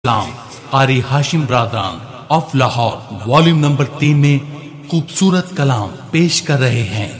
कलाम क़ारी हाशिम ब्रादरान of Lahore volume number 3 में खूबसूरत कलाम पेश कर रहे हैं।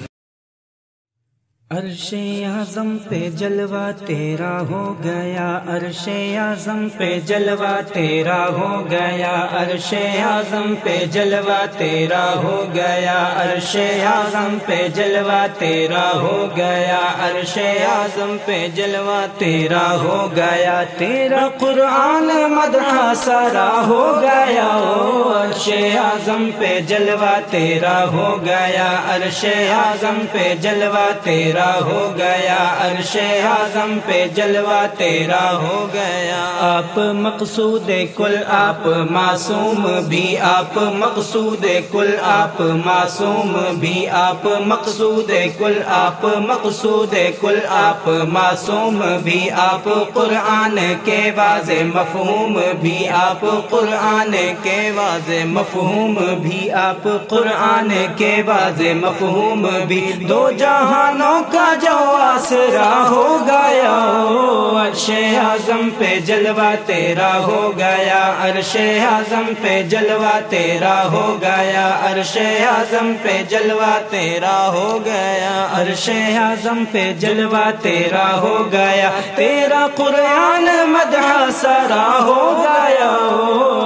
अर्शे आज़म पे जलवा तेरा हो गया, अर्शे आज़म पे जलवा तेरा हो गया, अर्शे आज़म पे जलवा तेरा हो गया, अर्शे आज़म पे जलवा तेरा हो गया, अर्शे आज़म पे जलवा तेरा हो गया, तेरा कुरान मदह सारा हो गया, ओ अर्शे आज़म पे जलवा तेरा हो गया, अर्शे आज़म पे जलवा तेरा हो गया, अर्शे आज़म पे जलवा तेरा हो गया। आप मकसूद कुल आप मासूम भी, आप मकसूद कुल आप मासूम भी, आप मकसूद कुल आप मकसूद कुल आप मासूम भी, आप कुरान के वाज़े मफ़हूम भी, आप कुरान के वाज़े मफ़हूम भी, आप कुरान के वाज़े मफ़हूम भी, दो जहानों का जो आसरा हो गया, अर्शे आज़म पे जलवा तेरा हो गया, अर्शे आज़म पे जलवा तेरा हो गया, अर्शे आज़म पे जलवा तेरा हो गया, अर्शे आज़म पे जलवा तेरा हो गया, तेरा कुरान मदह सारा हो गया,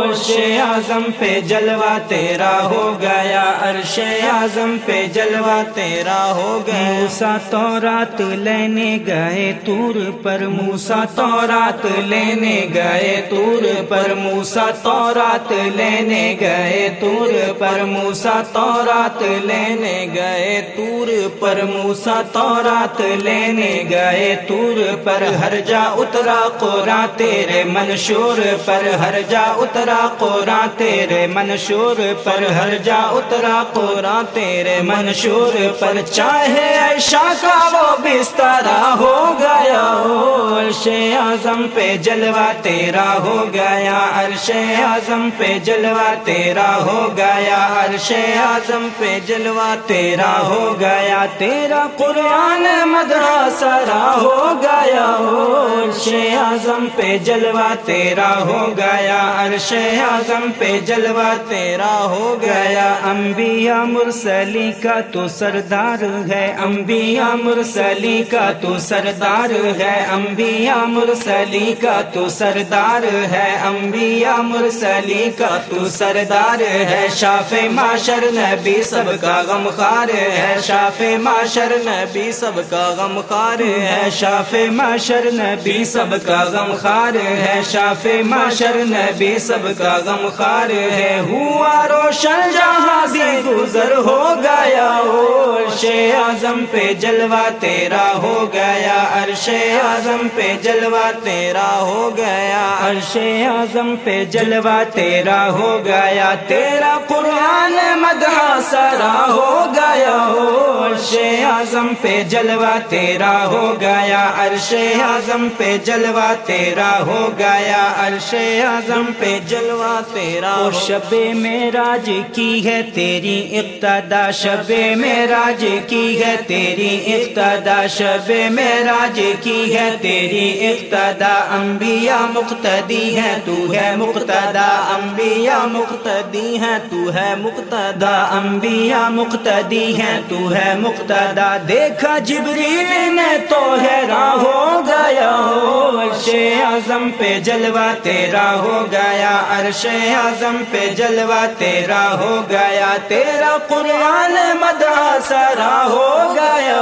अर्शे आज़म पे जलवा तेरा हो गया, अर्शे आज़म पे जलवा तेरा हो गया। मूसा तौरात लेने गए तूर पर, मूसा तौरात लेने गए तूर पर, मूसा तौरात लेने गए तूर पर, मूसा तौरात लेने गए तूर पर, मूसा तौरात लेने गए तूर पर, हर जा उतरा कुरान तेरे मंशूर पर, हर जा उतरा कुरान तेरे मंशूर पर, हर जा उतरा कुरान तेरे मंशूर पर, चाहे ऐशा का वो बिस्तरा हो गया, अर्शे आज़म पे जलवा तेरा हो गया, अर्शे आज़म पे जलवा तेरा हो गया, अर्शे आज़म पे जलवा तेरा हो गया, तेरा कुरान मदह सारा हो गया, अर्शे आज़म पे जलवा तेरा हो गया, अर्शे आज़म पे जलवा तेरा हो गया। अंबिया मुरसली का तो सरदार है, अंबिया मुरसली का तो सरदार है, अंबिया मुरसली का तो सरदार है, अंबिया मुरसली का तो सरदार है, शाफे माशर नबी सबका गमखार है, शाफे माशर नबी सबका गमखार है, शाफे माशर नबी सबका गमखार है, शाफे माशर नबी सबका गमखार है, हुआ रोशन जहां भी गुजर हो गया, अर्शे आज़म पे जलवा तेरा हो गया, अर्शे आज़म पे जलवा तेरा हो गया, अर्शे आज़म पे जलवा तेरा हो गया, तेरा कुरान मदह सारा हो गया, अर्शे आज़म पे जलवा तेरा हो गया, अर्शे आज़म पे जलवा तेरा हो गया, अर्शे आज़म पे जलवा तेरा हो। शबे मेराज की है तेरी इक्तदा, शबे मेराज की है तेरी इक्तदा, शबे मेराज की है तेरी इक्तदा, अंबिया मुक्तदी है तू है मुक्तदा, अंबिया मुक्तदी है तू है मुक्तदा, अंबिया मुक्तदी है तू है मुक्तदा, देखा जिब्रील ने तो हैरान हो गया, अर्शे आज़म पे जलवा तेरा हो गया, अर्शे आज़म पे जलवा तेरा हो गया, तेरा कुरान मदह सारा हो गया,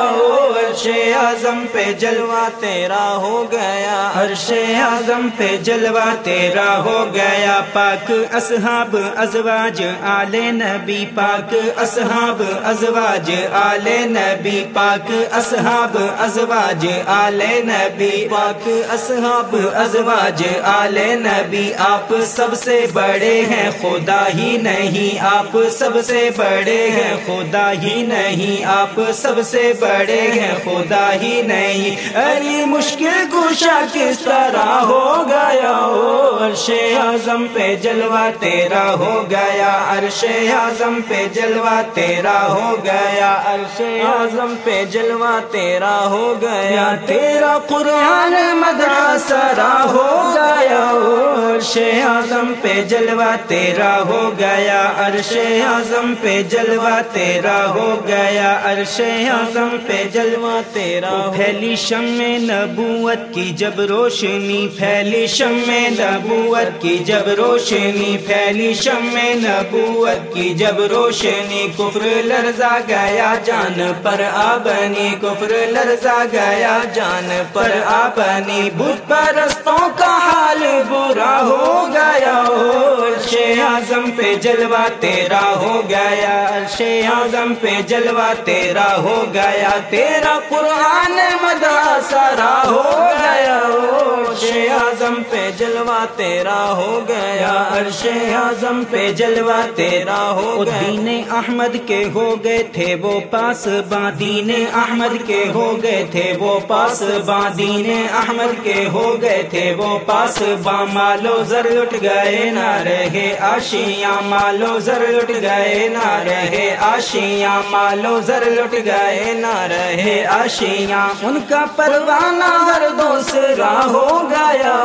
अर्शे आज़म पे जलवा तेरा हो गया, अर्शे आज़म पे जलवा तेरा हो गया, पाक असहाब अज़वाज आले नबी, पाक असहाब अज़वाज आले नबी, पाक असहाब अज़वाज आले नबी, पाक असहाब अज़वाज आले नबी, आप सबसे बड़े हैं खुदा ही नहीं, आप सबसे बड़े हैं खुदा ही नहीं, आप सबसे बड़े हैं खुदा ही नहीं, अली मुश्किल कुशा किस तरह हो गया, अर्शे आज़म पे जलवा तेरा हो गया, अर्शे आज़म पे जलवा तेरा हो गया, अर्शे आज़म पे जलवा तेरा हो गया, तेरा कुरान मदह سرا ہو گیا، عرش اعظم پہ جلوہ تیرا ہو گیا، عرش اعظم پہ جلوہ تیرا ہو گیا، عرش اعظم پہ جلوہ تیرا پھیلی شمع نبوت کی جب روشنی، پھیلی شمع نبوت کی جب روشنی، پھیلی شمع نبوت کی جب روشنی، کفر لرزا گیا جان پر آبنی، کفر لرزا گیا جان پر آبنی، بت پرستوں کا حال برا ہو گیا، عرش اعظم پہ جلوہ تیرا ہو گیا، عرش اعظم پہ جلوہ تیرا ہو گیا، تیرا قرآن مدح سرا ہو گیا، عرش اعظم پہ جلوہ تیرا ہو گیا، عرش اعظم پہ جلوہ تیرا ہو گیا، دین احمد کے ہو گئے تھے وہ پاس باں، دین احمد کے ہو گئے تھے وہ پاس باں، دین احمد کے ہو گئے تھے وہ پاس باں، مالو زر لٹ گئے نہ رہے آشیاں، مالو زر لٹ گئے نہ رہے آشیاں، مالو زر لٹ گئے نہ رہے آشیاں، ان کا پروانہ ہر دوسرا ہو گیا،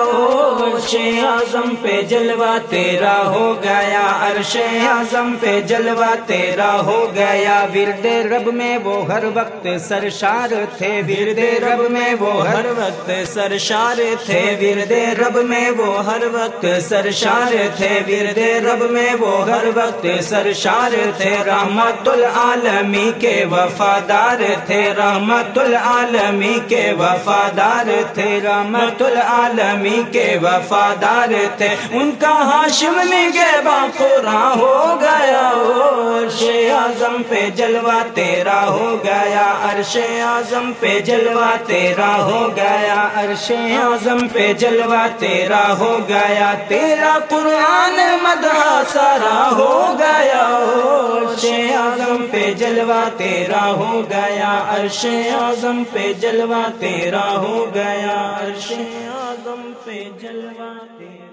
عرش اعظم پہ جلوہ تیرا ہو گیا، عرش اعظم پہ جلوہ تیرا ہو گیا، ورد رب میں وہ ہر وقت سرشار تھے، ورد رب میں وہ ہر وقت سرشار تھے، ورد رب میں وہ ہر وقت سرشار تھے، ورد رب میں وہ ہر وقت سرشار تھے، رحمت العالمی کے وفادار تھے، رحمت العالمی کے وفادار تھے، رحمت العالمی کے وفادار تھے، ان کا ہاشم نگہباں قرآن ہو گیا، عرش اعظم پہ جلوہ تیرا ہو گیا، عرش اعظم پہ جلوہ تیرا ہو گیا، عرش اعظم پہ جلوہ تیرا ہو گیا، تیرا قرآن مدح سرا ہو گیا، عرش اعظم پہ جلوہ تیرا ہو گیا، عرش اعظم پہ جلوہ تیرا ہو گیا، عرش اعظم پہ جلوہ تیرا